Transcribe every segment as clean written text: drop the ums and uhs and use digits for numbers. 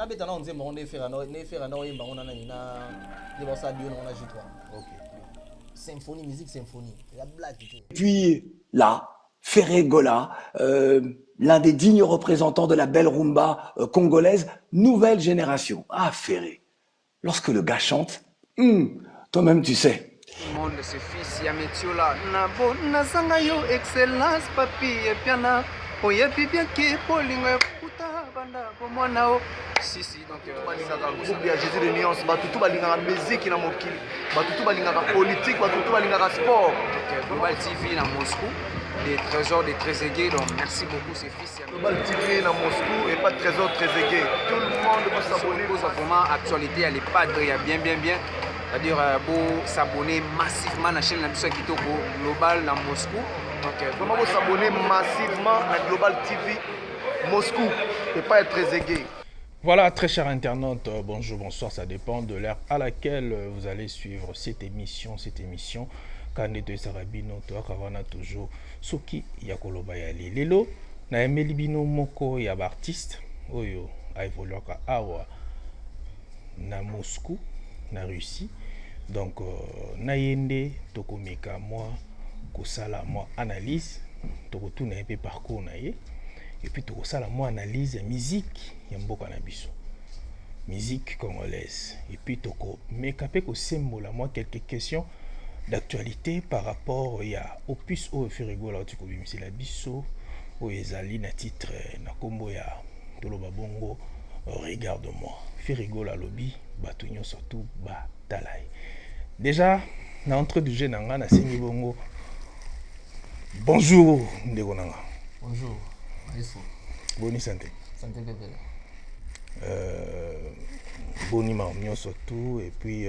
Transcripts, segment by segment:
na beta na onze mo ne faire na oyemba on na ina de bossa bio on a J3. OK. Symphonie, musique symphonie. La blague. Puis là, Ferré Gola, l'un des dignes représentants de la belle rumba congolaise, nouvelle génération. Ah, Ferré. Lorsque le gars chante, toi-même tu sais. Tout le monde, c'est fils Yametiola. Nabo, Nazangayo, excellence, papi, et piana. Oye, bien qui, Paulingue, puta, banda, Bomonao. Si, donc, groupe ya Jésus de Nuance, batutu balingaka musique na mokili, batutu balingaka politique, batutu balingaka sport. Global TV na Moscou, des trésors, des Trezeguet, donc merci beaucoup, c'est fils Global TV na Moscou et pas trésor Trezeguet. Tout le monde peut s'abonner. Vraiment, actualité, elle est pas de, il y a bien. C'est-à-dire, pour s'abonner massivement à la chaîne Kitoko Global dans Moscou. Donc, vraiment, pour s'abonner massivement à Global TV Moscou et pas être Trezeguet. Voilà, très chers internautes, bonjour, bonsoir, ça dépend de l'heure à laquelle vous allez suivre cette émission. Kandeto Sarabino, Toakavana toujours, Soki Yakoloba Yali. Lelo, na Emelibino Moko Yab artiste, Oyo, a évolué à Awa, na Moscou, na Russie. Donc, na Yende, Tokomeka, moi, Kosala, moi, analyse, Tokotou na épée parcours na ye. Et puis tout ça, moi analyse la musique, il y a beaucoup de musique congolaise. Et puis toko mais capé que symbole moi quelques questions d'actualité par rapport il y a opus au Ferrego là tu connais c'est la biso au ezali na titre na kombo ya toloba bongo regarde-moi Ferrego la lobby batunyo surtout ba talai. Déjà na entrée du jeu nanga na sengi bongo. Bonjour ndeko nanga. Bonjour. Boni santé. Santé bébé. Boni marmion surtout et puis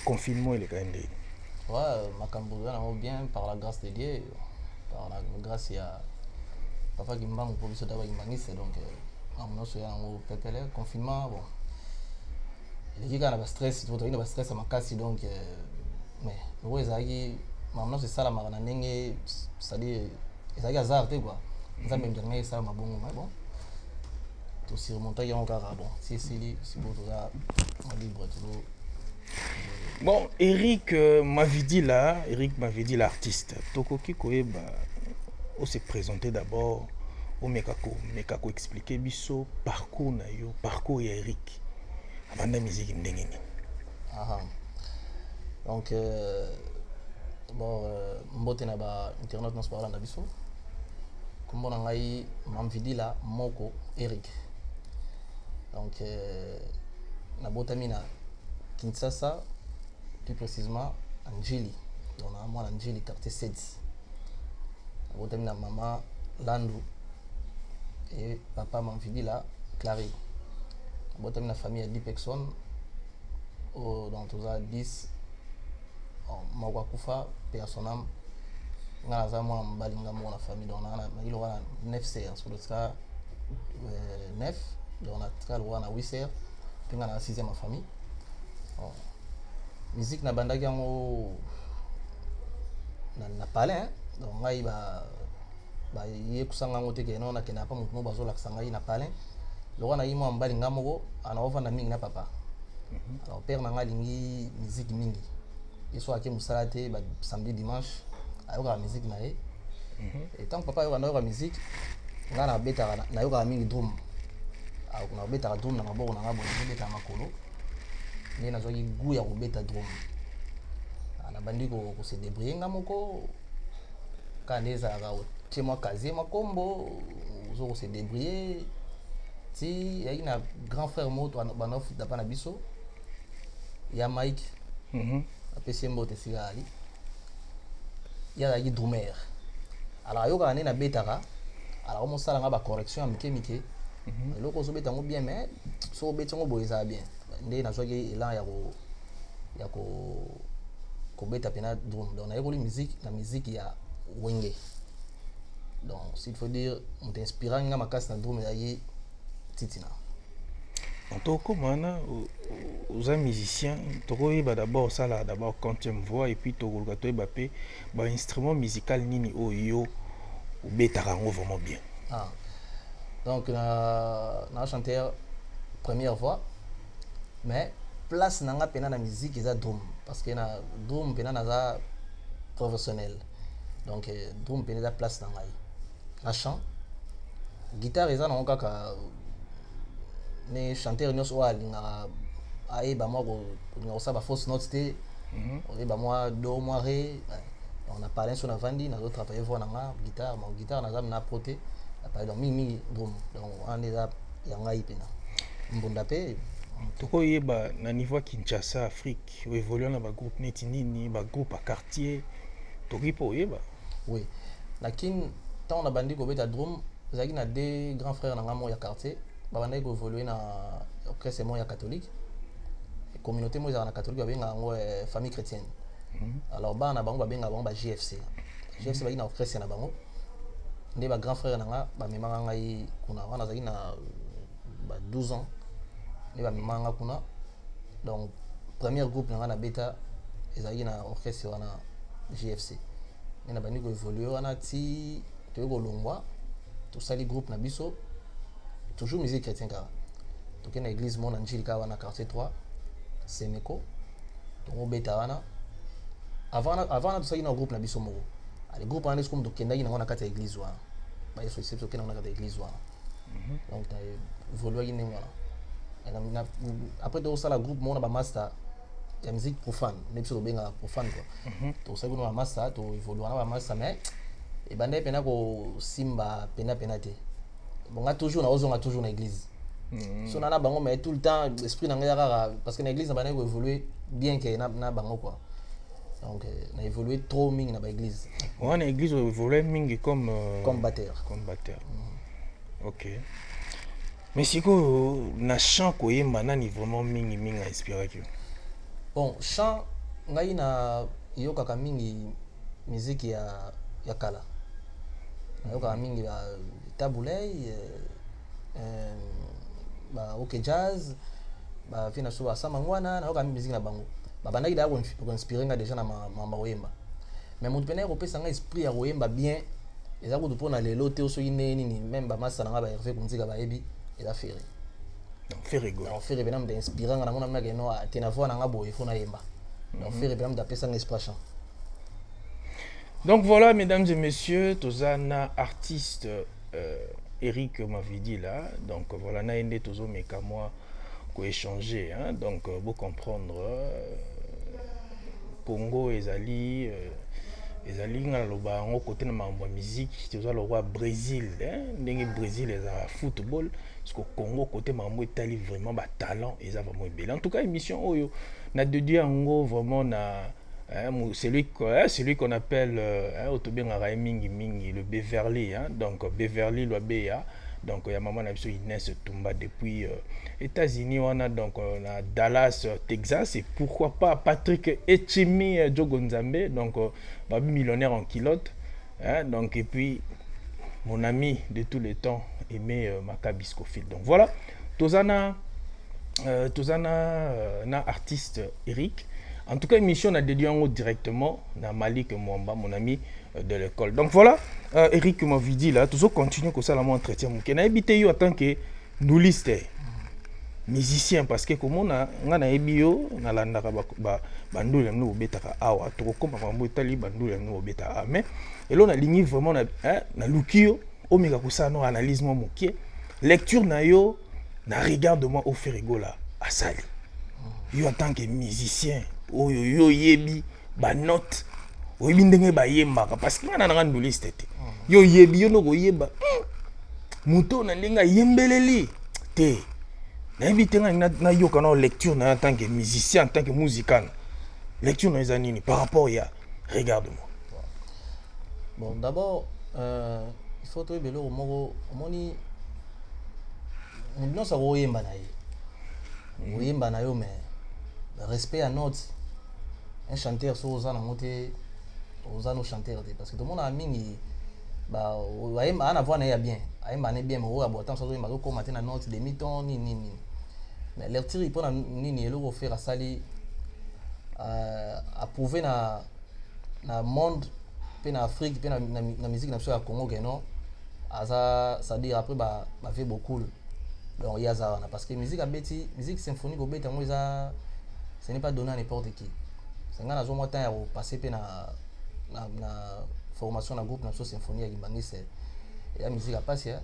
confinement il est quand même des. Ouais, ma Cambodge bien par la grâce de Dieu, par la grâce il y a papa qui m'a pour se d'abord c'est donc on se en pépélé confinement bon. Il y a un stress, il y a un stress à ma casse donc mais ouais ça qui maintenant c'est ça la marana nenge c'est-à-dire ça qui hasard quoi. Ça même dernier ça m'a bon mais bon tout surmonter encore bon si beau tout ça libre tout. Bon, Eric m'avait dit l'artiste. Tokoki Koeba, on s'est présenté d'abord au Mekako expliquer biso parcours na yo, parcours ya Eric. Avant la musique ndengeni. Donc bon mbote na ba internet na sport na biso. Kombo na ngai Mamvidi la Moko Eric. Donc na botami na Kinshasa, plus précisément Angeli. Donc moi Angeli quartier 7. Na botami na maman Landu et papa Mamvidi la Clary. Na botami na famille à 10 personnes. Donc tous à 10 moko akufa personnam nga za mwana mbali nga mwana famille donc na ilo wana 9 sœurs sur le cas 9 donc na tra lo wana 8 sœurs puis nga na 6e famille musique na bandaki yango na palais donc ngai ba ye kusanga ngote ke non na kena pa mutu bazo la kusanga na palais lo wana yimo mbali nga moko ana ovanda mingi na papa alors père na ngalingi musique mingi et soit que musalate ba samedi dimanche ayoka musique na ye et tant que papa ayoka musique nga na beta na yoka mingi drum na beta drum na maboko na ngabo na beta makolo ni na zoki gu ya kubeta drum ana bandi ko se débrouiller nga moko kaneza ka tie moi kaze makombo zo se débrouiller ti ya ina grand frère moto banof da pana biso ya Mike apesi mbote sigali ya la drummer alors yoka na betaka alors on sala nga ba correction ya mike eloko so beta ngo bien mais so beta ngo boyeza bien ndé na soki elan ya ko beta pena drum donc na yekoli musique ya wenge donc s'il faut dire on t'inspirant nga makasi na drum ya ye titina. En tant que mana aux musiciens, tu d'abord ça là d'abord quand tu me vois et puis tu bape instrument musical nini oyo ou beta rango vraiment bien. Donc na chanteur première voix mais place nanga pena na musique eza drum parce que na drum pena naza professionnel donc drum pena eza place na ngai na chant guitare eza nango kaka ne chanteur nyonso oyo alingaka ayeba mwa kolinga kosala bafausse note te oyeba mwa do mwa re on a parlé sur navandi nazo travailler voix nanga guitare ma guitare naza na pro te donc mingi drum donc on eza ya ngai pena mbunda pe tokoyeba na niveau Kinshasa Afrique oévolue na ba groupe neti nini ba groupe à quartier toki po oyeba oui lakini tant on a bandi kobeta drum zaki na deux grands frères na ngamo ya quartier ba bandi ko évoluer na orchestre mo ya catholique communauté mo na catholique ba benga ngo famille chrétienne alors ba na bango ba benga bango ba JFC JFC ba ina orchestre na bango nde ba grand frère na nga ba memanga ngai kuna wana zaki na ba 12 ans nde ba memanga kuna donc premier groupe na nga na beta ezaki na orchestre wana JFC na bandi ko évoluer wana ti to ko longwa to sali groupe na biso toujours musique chrétienne car to ke na église mon angelica wana quartier 3 Seneko to beta wana avant to sali na groupe na biso moko ale groupe wana est comme to kendaki na kati ya église wana ba yeso c'est to ke na kati ya église wana donc ta évoluer ni wana après to sala groupe mon ba master la musique profane même si benga profane quoi to ça ko master to évoluer na master mais et bande pena ko simba pena te bon nga toujours na ozonga toujours na église so na bango mais tout le temps esprit na nga rara parce que na église na bande ko évoluer bien que na bango quoi donc na évoluer trop mingi na ba église on a église évoluer mingi comme batteur OK mais siko na chant ko yemba nani vraiment mingi inspiré que bon chant ngai na yokaka mingi musique ya kala yokaka mingi ba tabulei ba OK jazz ba fina so sama ngwana na yokaka musique na bango ba bandaki da ko inspirer nga déjà na mama oyemba mais mon pena européen nga esprit ya oyemba bien eza ko pona lelo te so ineni ni même ba masa nga ba Hervé kunzika ba ebi eza ferré donc ferré go donc ferré benam d'inspirer nga na mona nga no tena voix nga boye fona yemba donc ferré benam da pesa nga expression. Donc voilà, mesdames et messieurs, Tozana artiste Eric m'avait dit là. Donc voilà, na ende tozo meka moi ko échanger hein. Donc vous comprendre Congo ezali nga loba ngo côté na mambo musique, tozo le roi Brésil hein. Ndenge Brésil eza football, parce que Congo côté mambo etali vraiment ba talent eza vraiment belle. En tout cas émission oyo na dédié ngo vraiment na celui qu'on appelle le Beverly hein? Donc Beverly Loabeya donc il y a maman Inès Tumba depuis États-Unis on a donc à Dallas Texas et pourquoi pas Patrick Echimi Jogonzambe donc babi millionnaire en culotte hein? Donc et puis mon ami de tous les temps Aimé Maccabi Scofield. Donc voilà Tozana na artiste Eric. En tout cas, émission a dédié directement à Malik Mwamba, mon ami de l'école. Donc voilà, Eric m'avait dit là, toujours continuer comme ça la mon entretien. Je n'ai habité en tant que nouliste, musicien, parce que comme on a ebio, on a l'andaka bandou le nou betaka awa, to comme mambo itali bandou le nou betaka mais et là on a ligné vraiment na lukio, omega kusa no analyse moi mokie, lecture na yo, na regarde-moi au ferigola à Sali. Yo en tant que musicien oyo yo yebi ba note oyebi ndenge ba yembaka parce que ngana nga nduliste te yo yebi yo noko yeba muto na ndenge yembeleli te na yebi te na yoka na lecture na en tant que musicien en tant que musical lecture na ezanini par rapport ya regarde-moi. Bon d'abord il faut trouver belo moko omoni mundo sa oyemba na ye oyemba na yo mais respect à note un chanteur sur aux nos chanteurs parce que tout le monde a mis bah ana voix na bien aimba na bien mais o abotant so imba ko matin na note de mi-ton ni mais leur tiri pour nini elo faire à sali approuver na monde pe na Afrique pe na musique na Congo que non aza c'est-à-dire après ba fait beaucoup donc ya za wana parce que musique abeti musique symphonique obeta ngo eza ce n'est pas donné à n'importe qui c'est ngana zo mo temps ya passer pe na formation na groupe na so symphonie ya Kimbangi c'est ya musique à passer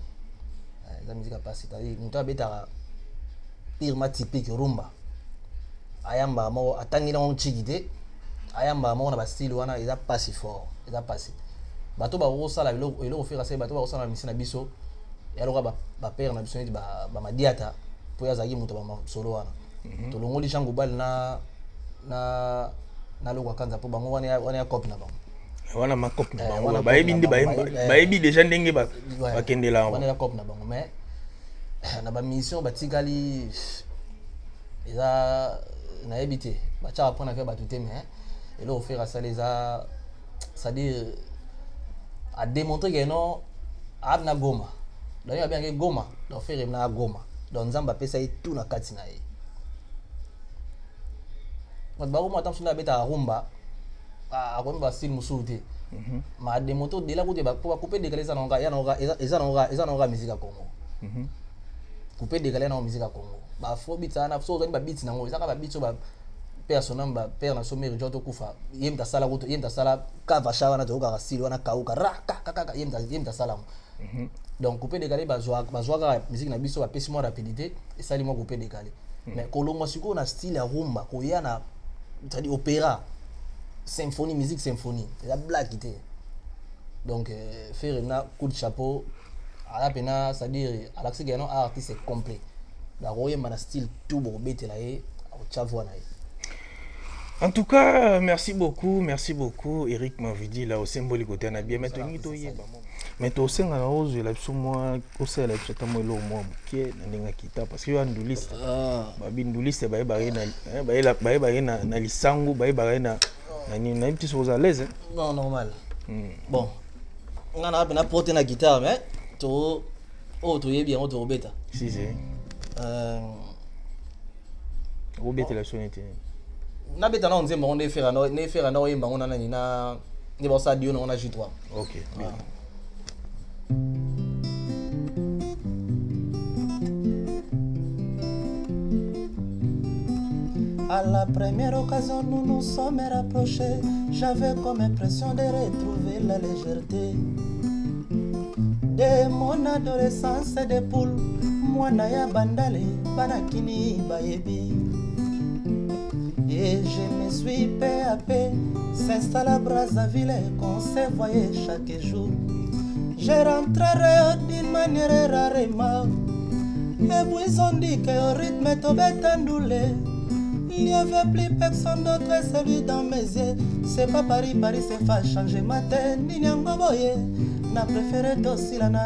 la musique à passer c'est-à-dire muto abeta purement typique rumba ayamba mo atangi na on chigide ayamba mo na ba style wana eza pas si fort eza pas bato ba rosala eloko faire ça bato ba rosala misi na biso ya loka ba père na biso neti ba madiata po ya zaki muto ba solo wana to longoli chango bal na lokwa kanza po bango wana ya copie na bango wana ma copie na bango bayebi ndi bayebi déjà ndenge ba kendela wana ya copie na bango mais na ba mission batikali eza na ebité bacha apona faire batuté mais eloko faire ça les a c'est-à-dire à démontrer que non abna goma donc il bien que goma donc faire na goma donc nzamba pesa tout na kati na ye donc ba goma tant na beta rumba a comme ba style musuti ma démontrer de là côté ba couper décaler ça na ya musique à Congo couper décaler na musique à Congo ba fo bita na so ba beat na ngo ça ba beat so ba personnel ba père na someri joto kufa yemta sala kuto yemta sala ka vasha na to ka sili wana kauka ra ka yemta sala donc couper décaler ba joa ka musique na biso ba pesi mo rapidité et sali mo couper décaler mais kolongo siko na style ya rumba ko yana c'est-à-dire opéra symphonie musique symphonie la blagueité donc faire na coup de chapeau ala pena c'est-à-dire alaxi gano artiste est complet la roye mana style tout bo betela e au chavona e. En tout cas, merci beaucoup, Eric Mavidi là au symbole côté na bien mettre ni to yeba. Mais to senga na ozo la biso moi ko sala biso ta mo lo mo ke na ndinga kita parce que yo nduliste. Ba binduliste ba na lisangu ba na ni na petit chose à l'aise. Non normal. Bon. On a na porter na guitare mais to to yebi on to beta. Si c'est. Obeta la sonete. Na beta na nzembo on faire na oyemba on na ni na ni ba sa dio na on a J3. OK. Bien. À la première occasion nous nous sommes rapprochés, j'avais comme impression de retrouver la légèreté de mon adolescence de poule, mwana ya bandale banakini bayebi. Et je me suis peu à peu s'installe à Brazzaville et qu'on se voyait chaque jour. Je rentrerai d'une manière rarement. Et puis ils ont dit que au rythme tombait endoulé. Il n'y avait plus personne d'autre, celui dans mes yeux. C'est pas Paris, c'est pas changer ma tête. Ni nyango boye, n'a préféré Tossilana.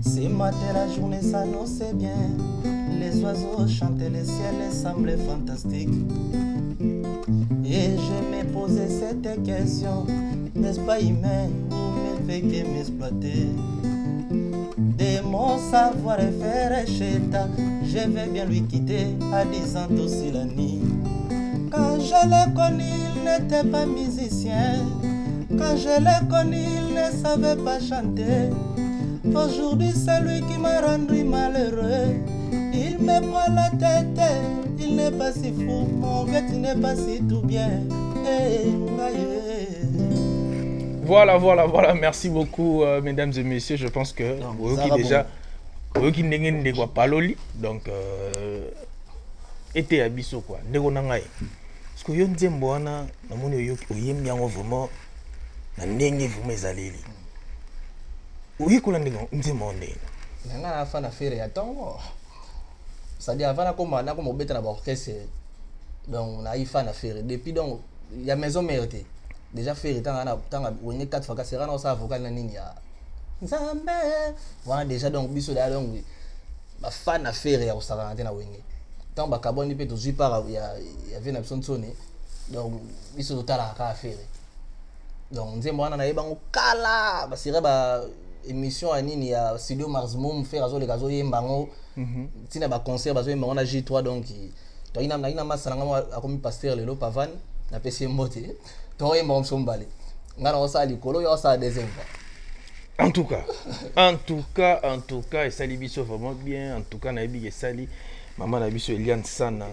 Ce matin la journée s'annonçait bien. Les oiseaux chantaient, le ciel semblait fantastique. Et je me posais cette question, n'est-ce pas humain ou me fait que m'exploiter? De mon savoir-faire chéta, je vais bien lui quitter à 10 ans aussi la nuit. Quand je l'ai connu, il n'était pas musicien. Quand je l'ai connu, il ne savait pas chanter. Aujourd'hui, c'est lui qui m'a rendu malheureux. Il me prend la tête, il n'est pas si fou, mon gars, il n'est pas si tout bien. Voilà, merci beaucoup mesdames et messieurs, je pense que vous qui déjà vous qui n'engagez de quoi parler, donc été à biso quoi, ndeko nangai. Parce que yon nzembo wana na moni yo oyem yango vraiment na ndenge vraiment ezaleli. Oyi kola ndeko nzembo ndenge. Nanga na fa na faire ya tongo. C'est-à-dire avant na comme beta na orchestre donc na ifa na faire depuis donc il y a maison mérité déjà faire tanga wonye 4 fois sera na sa vocal na nini ya nzambe voilà déjà donc biso da donc ba fan na faire ya osaka na wenge tant ba kaboni pe to zui par ya vena bison tsone donc biso totala ka faire donc nzembo wana na yebango kala ba sera ba émission à nini ya studio Maximum faire azo le gazo yembango tina ba concert bazo yembango na J3 donc to ina masala ngamo akomi pasteur lelo pavan na pesi mbote to yembango sombale nga na osala likolo yo osala deuxième fois. En tout cas, et Sali Bisso vraiment bien. En tout cas, Nabi et Sali, maman Nabiso Eliane Sana,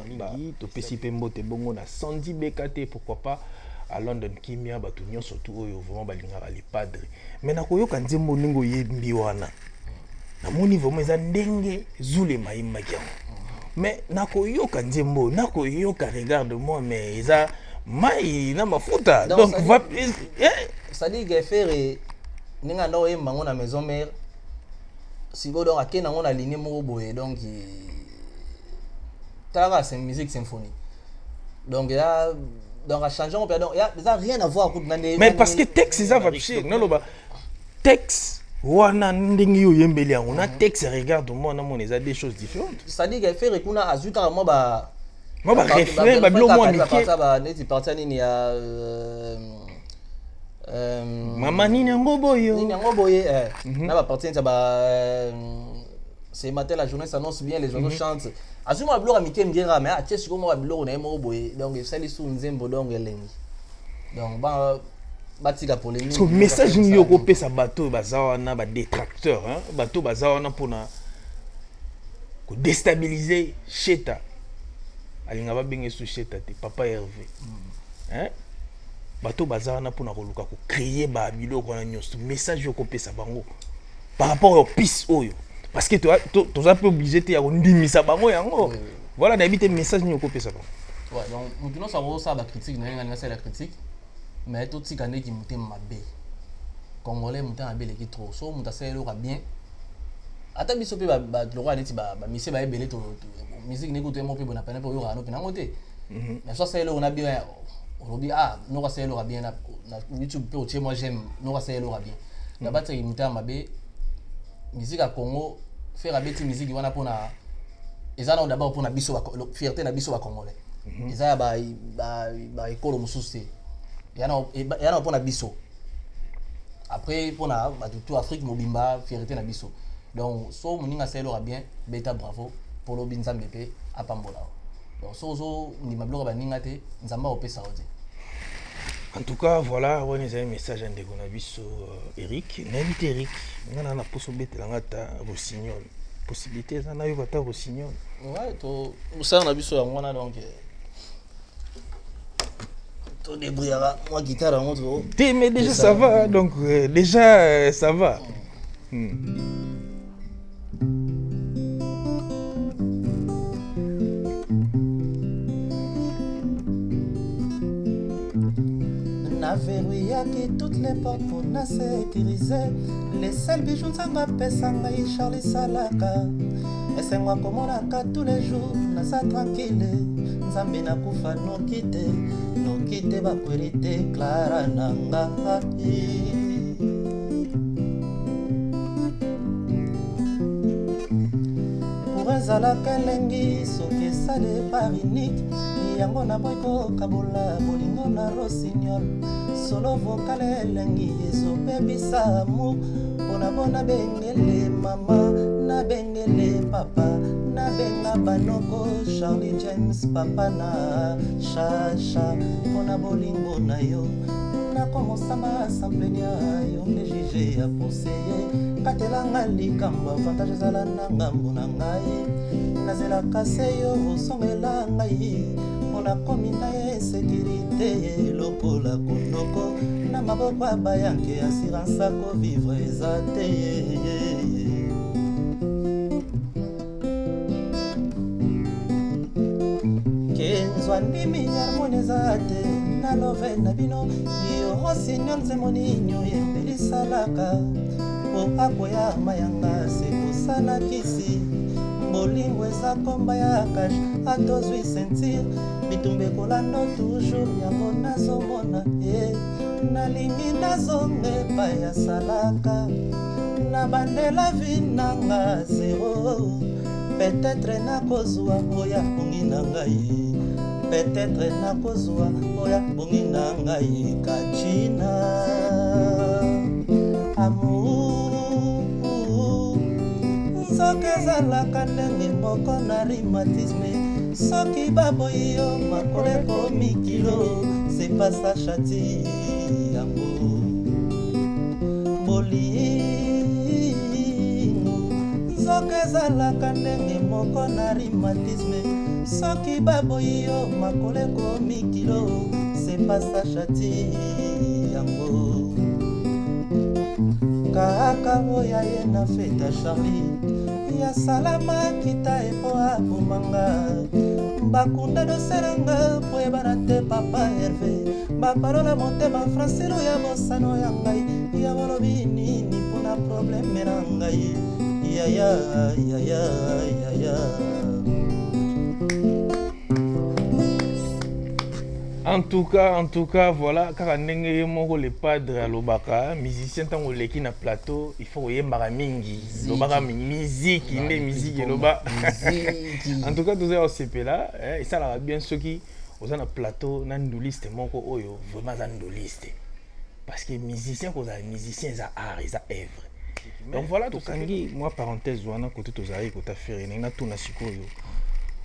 to pesi pembo te bongo na 110 BKT, pourquoi pas à London Kimia, Batunion surtout vraiment balinga les padres. Mais na koyo kanze moningo yembi wana. Na moni vraiment za ndenge zule maïma kiam. Mais na koyo kanze mbo, na koyo ka regarde-moi mais za mai na mafuta. Donc va ça dit que faire ninga ndo yemba ngona maison mère siko donc akena ngona ligne moko boye donc tala c'est musique symphonie donc là donc à changer on peut donc ça rien à voir mais parce que texte ça va chier non loba texte wana ndingi yo yembeli yango na texte regarde moi na mon des choses différentes ça dit que faire kuna azuta moi refrain ba bilo moi ni ça neti partir nini ya Mama nini yango boyo na ba partir ça ba c'est matin la journée s'annonce bien les oiseaux chantent azuma blora mikem ngera mais atie siko mo ba blora na mo boye donc ça li sou nzembo donc elengi donc ba tika polémique so message ni yoko pesa bateau bazawa na ba détracteur hein bateau bazawa na pona ko déstabiliser Cheta alinga ba bengi sou Cheta te papa Hervé hein bateau bazawa na pona ko luka ko créer ba biloko na nyonso message yoko pesa bango par rapport au piste oyo parce que tu as peu obligé de ndimisa bango yango voilà d'habiter message ni okopé ça ouais donc nous ça va ça la critique na c'est la critique mais tout tika ndeki muté mabe congolais muté mabe leki trop so muta selo ka bien ata biso pe ba loko neti ba mise ba ebele to musique ne koto mo pe bona pena po yo rano pena ngote mais ça selo on a bien olobi no ka selo ka bien na YouTube pe otie moi j'aime no ka selo ka bien la batterie muté mabe musique à Congo faire abeti musique wana pona ezana d'abord pona biso ba fierté na biso ba congolais ezaya ba ekolo mususu yana pona biso après pona ba tout Afrique mobimba fierté na biso donc so muninga selo ka bien beta bravo pour lo binzambe pe apambola donc so ni mabloka ba ninga te nzamba opesa ote. En tout cas, voilà, on a un message à Ndegonabiso Eric. N'invite Eric, on a la possibilité de Rossignol. Possibilité, on a eu votre Rossignol. Ouais, ça on a vu sur la donc. Tout débrouillera. Moi, guitare, on montre. Mais déjà, ça va, donc déjà, ça va. Verrouillaki toutes les portes pour na sécuriser les seuls bijoux nzamba pesa ngai Charlie Salaka esengwa komonaka tous les jours nasa tranquille nzambe nakufa nokite bakwelite Clara nanga pour ezalaka elengi soki esale par unique yango na boyko kabola bolingo na Rossignol solo vocal elengi ezopebisa amour mpona bona bengele mama na bengele papa na benga banoko Charlie James papa na chacha mpona bolingo na yo nakomosama samplenia yo nde juge ya poseye katelanga likambo avantage ezala na ngambo na ngai nazelaka se yo osongela ngai nakomi na ye sécurité lokola kondoko na maboko ya bayanke assurance akovivre eza te kenzwa ndimi harmoni eza te na love na bino yo Rossignol nzemoninyo yembelisalaka po akoya mayanga sekosala kisi bolingo eza komba ya kashe atozwi sentir bitumbe kolando toujours yango nazomona nalingi nazonga epai ya Salaka na bandela vi nanga zero peut-être nakozwa oya bongi na ngai peut-être nakozwa oya bongi na ngai kachina amour soki ezalaka ndenge moko na rhumatisme soki baboyi yo makolo ekomi kilo c'est pas ça chati yango molimo nzoka ezalaka ndenge moko na rhumatisme soki baboyi yo makolo ekomi kilo sepasa shati yango kaka oya ye na feta Charlie ya salama kita epo abomanga bakunda doseranga po ebana te papa Hervé baparola motema francilo ya bosano ya ngai ya bolobi nini mpona probleme na ngai yaya yaya yaya. En tout cas, voilà, car on est le padre à l'obaka, musicien tant qu'on l'équipe na plateau, il faut y avoir mingi, l'obaka musique, il est musique et l'oba. En tout cas, tous ces OCP là, et ça là bien ceux qui aux un plateau, nan de liste, mon ko oyo, vraiment nan de liste, parce que musicien qu'on a musicien ça art, ça œuvre. Donc voilà, tout ça. Moi parenthèse, on a côté tous aïe, côté faire, on a tout na sikoyo,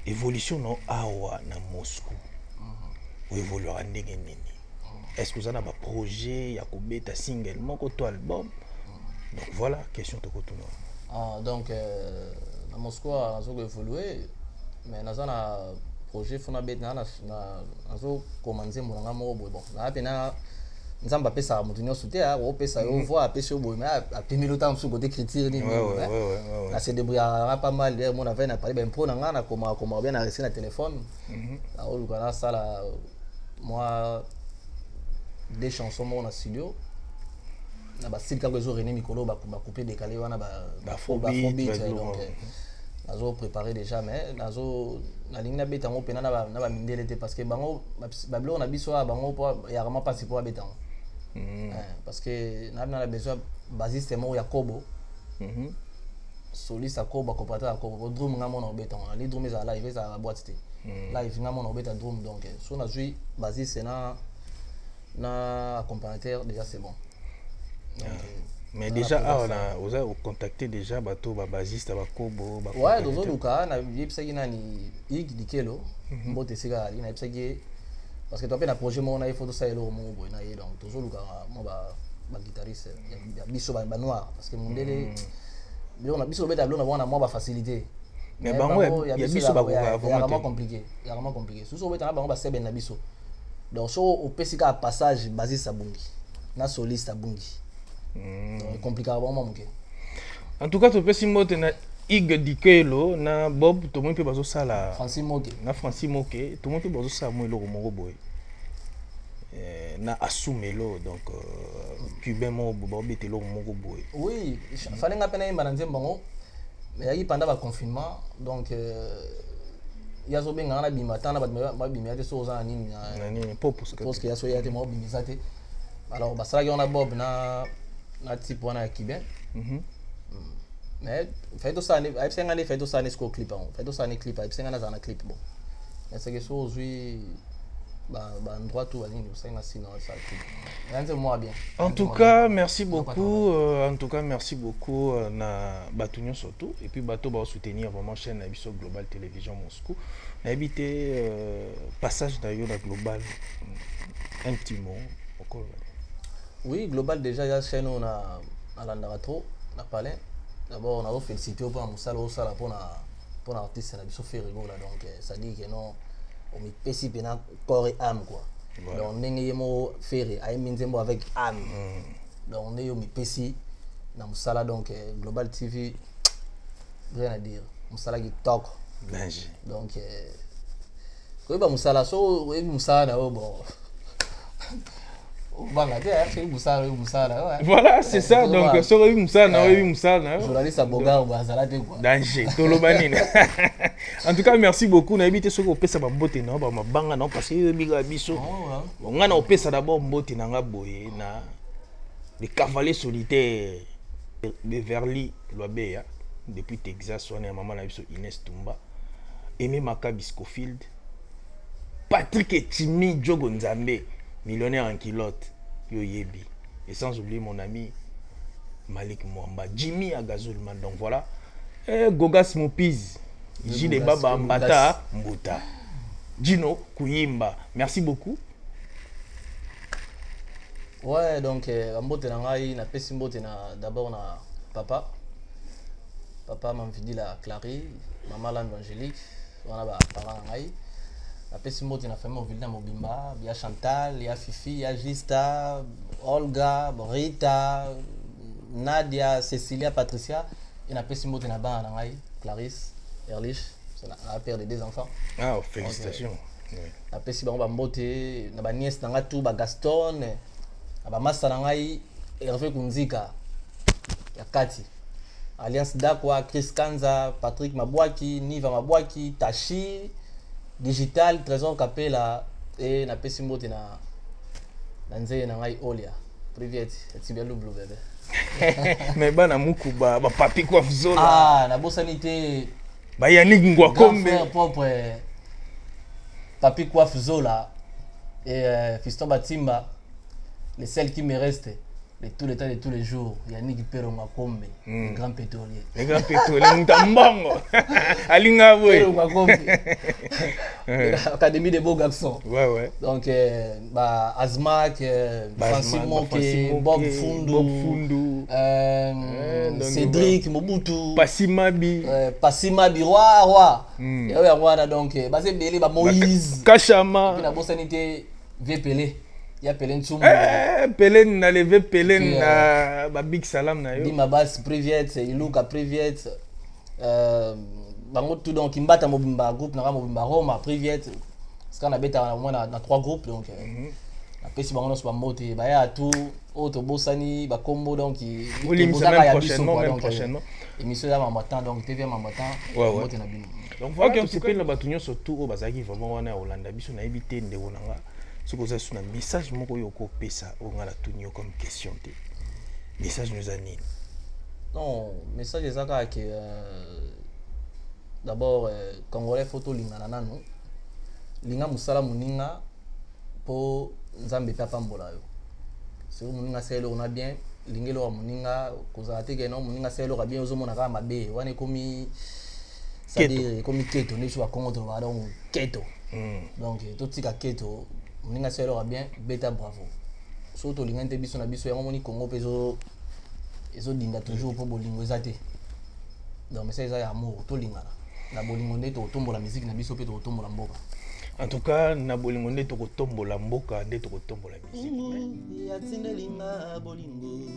évolution non awa na Moscou. Ou évoluera ndenge nini. Est-ce que vous avez un projet, ya kobeta single, moko to album? Donc voilà, question to kotuno. Ah donc na Moscou on a évolué, mais na zana projet fona bet na zo commencer mon nga moko bon. Na pena nzamba pesa mutu nyo soute a o pesa yo voix pesa boy mais a pemi le temps sur côté critique ni. Ouais. Na se débrouiller pas mal, mon avait na parler ben pro na nga na comment bien na rester na téléphone. La o lukana sala moi des chansons mon en studio na ba style kako zo René Mikolo ba couper décalé wana ba faux beat donc nazo préparer déjà mais nazo na ligne na beta ngo pena na ba mindele te parce que bango ba blo na biso bango po ya vraiment pas si pour beta parce que na na besoin basiste mo ya Kobo soliste Kobo coopérateur Kobo drum nga mon beta les drum za live za boîte te live nga mon beta drum donc so na jouer basiste na accompagnateur déjà c'est bon. Mais déjà on a contacté déjà bateau ba basiste ba Kobo ba ouais dozo luka na yipsaki nani ik dikelo mbote sika ali na yipsaki parce que tu as un projet mon na photo ça elo mon boy na ye donc dozo luka mo ba guitariste ya biso ba noir parce que mondele on a biso beta blona bona mo ba facilité mais bango ya biso ba vraiment compliqué sous beta na bango ba sebe na biso donc so au pesika passage basiste abungi na soliste abungi compliqué vraiment mon. En tout cas tu peux simbote na Ig Dikelo na Bob to mo pe bazo sala Francis Moke na Francis Moke to mo pe bazo sala mo eloko moko boy na Asumelo donc cubain mo bo bete eloko moko boy. Oui fallait ngapena imba nzemba ngo mais yaki pendant le confinement donc yazo benga na bima tana ba bima te so za nini parce que yaso yate mo bimisa te alors basala on a Bob na type wana kibé mais fait tout ça ay senga ni fait tout ça ni sco clip on fait tout ça ni clip ay senga na za na clip bon mais c'est que so aujourd'hui ba endroit tout ani ni senga sinon ça clip moi bien. En tout cas merci beaucoup na batunyo surtout et puis bateau ba soutenir vraiment chaîne na biso Global Télévision Moscou na habité passage d'ailleurs la Global un petit mot encore. Oui, Global déjà, il y a chez nous à l'Andarato, à Palais. D'abord, on a félicité pour l'artiste, on a fait rigolo là, donc ça dit que non, on met péci corps et âme quoi. Donc on est mo ferré, avec âme. Donc on est mis péci dans Moussala donc Global TV, rien à dire. Moussala qui talk. Donc quand il Moussala, so il Moussala bon. Voilà, c'est ça. Donc, sur journaliste à Boga ou Bazalate quoi. Danger, Tolobanine. En tout cas, merci beaucoup. On a évité ce qu'on peut savoir beauté non, bah ma banga non parce que biga biso. On a opé ça d'abord beauté nanga boye na les cavaliers solitaires Beverly Loabeya depuis Texas on est maman na biso Inès Tumba. Aimé Makabi Scofield. Patrick Etimi Diogo Nzambe. Millionnaire en kilote, yo yebi. Et sans oublier mon ami Malik Mwamba, Jimmy Agazulman. Donc voilà. Gogas Mopiz, Gilles Baba Mbata Mbuta, Gino Kuyimba. Merci beaucoup. Ouais, donc mbote na ngai na pesi mbote na d'abord na papa mamfidi la Clary, maman Lando Angélique, wana ba parents na ngai. Na pesi mbote na famille Oville na Mobimba, ya Chantal, ya Fifi, ya Gista, Olga, Rita, Nadia, Cécilia, Patricia, et na pesi mbote na bana na ngai, Clarisse, Erlich, c'est la père de 2 enfants. Ah, félicitations. Na pesi bango ba mbote na ba nièce na nga tout ba Gaston, na ba masa na ngai Hervé Kunzika ya Kati. Alliance Dakwa, Chris Kanza, Patrick Mabwaki, Niva Mabwaki, Tashi, Digital, Trésor Capella, et na pesi mbote na nzeye na ngai Olia. Privet, etibia lublu bébé. Mais bana muku ba papi kwa vzola. Ah, na bosanité. Ba Yannick Ngwakombe. Grand frère propre Papi Coiffe Zola et Fiston Batimba, les seuls qui me restent de tout le temps de tous les jours. Yannick Peronga Kombe, le grand pétrolier. Le grand pétrolier, Mutambongo. Alinga Boy. Peronga Kombe. Académie des beaux garçons. Ouais. Donc, Azmak, Francis Moke, Bob Fundu, Cédric Mobutu, Passimabi, roi. Donc, basé Belé, Moïse, Kachama. Puis la bonne sanité, Vépelé. Il y a Pelé Ntsumbu. Pelé n'a levé Pelé na Big Salam na yo. Dima Bass Privet, Iluka Privet. Bango tout donc Kimbata Mobimba groupe na Mobimba Roma Privet. Parce qu'on a bêta au moins dans 3 groupes donc après si bango so mbote ba ya tout auto bosani ba combo donc même prochainement. Émission ya matin donc TV matin. Ouais. Donc voilà que c'est pas la batunyo surtout au bazaki vraiment wana Hollande biso na éviter ndeko nanga. Ce que vous avez un message moko pesa on a la tunyo comme question te. Message nous anine. Non, message ezaka que d'abord congolais photo lingana nanu. Linga musala muninga po nzambe papa mbola yo. C'est muninga selo on a bien lingelo muninga kozala te que non muninga selo ka bien ozomona ka mabe wane komi c'est-à-dire comme keto ne soit contre va donc keto. Donc tout tika keto muninga selo ka bien beta bravo. Surtout lingante biso na biso ya moni Congo peso ezo dinga toujours pour bolingo ezate. Donc mais ça ya amour to lingana. Na bolingo nde to tombola musique na biso pe to tombola mboka. En tout cas na bolingo nde to tombola mboka nde to tombola musique. Ya tindelinga bolingo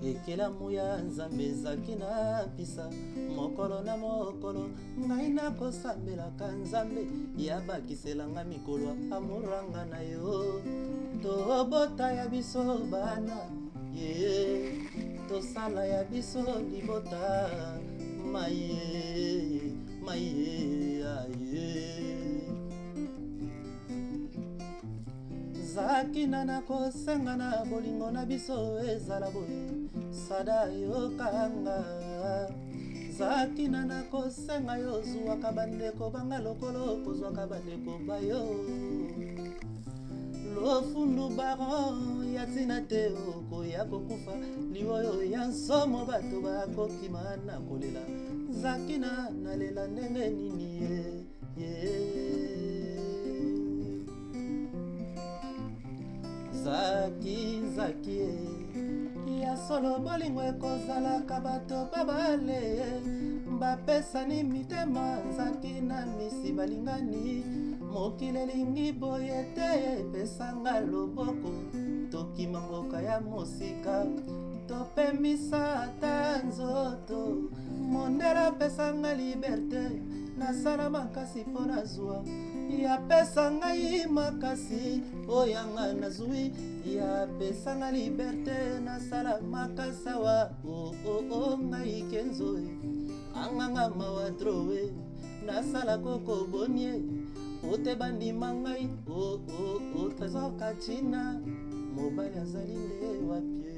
ekelamu ya nzambe ezalaki na mpisa mokolo na mokolo ngai nakosambelaka nzambe yabakiselanga mikolo amoranga na yo tobota ya biso bana ye tosala ya biso libota maye aye zakina na kosenga na bolingo na biso ezala boye sada yokanga zakina na kosenga yo zwaka bandeko banga lokolo kozwaka bandeko bayo lofundu baron ya tina te okoya kokufa liwoyo ya nsomo bato bakokima na kolela zakina nalela ndenge nini ye Zaki ya solo bolingo ekozalaka bato babale bapesani mitema Zaki na misi balingani mokili elingi boye te epesanga loboko tokima mboka ya mosika topemisa ata nzoto mondela pesanga liberte nasala makasi mpo nazwa yapesa ngai makasi oyanga nazwi yapesanga liberte nasala makasi awa ngai kenzo anganga mawa trowe nasala koko bonie ote bandima ngai trésor kachina mobali azali nde wapie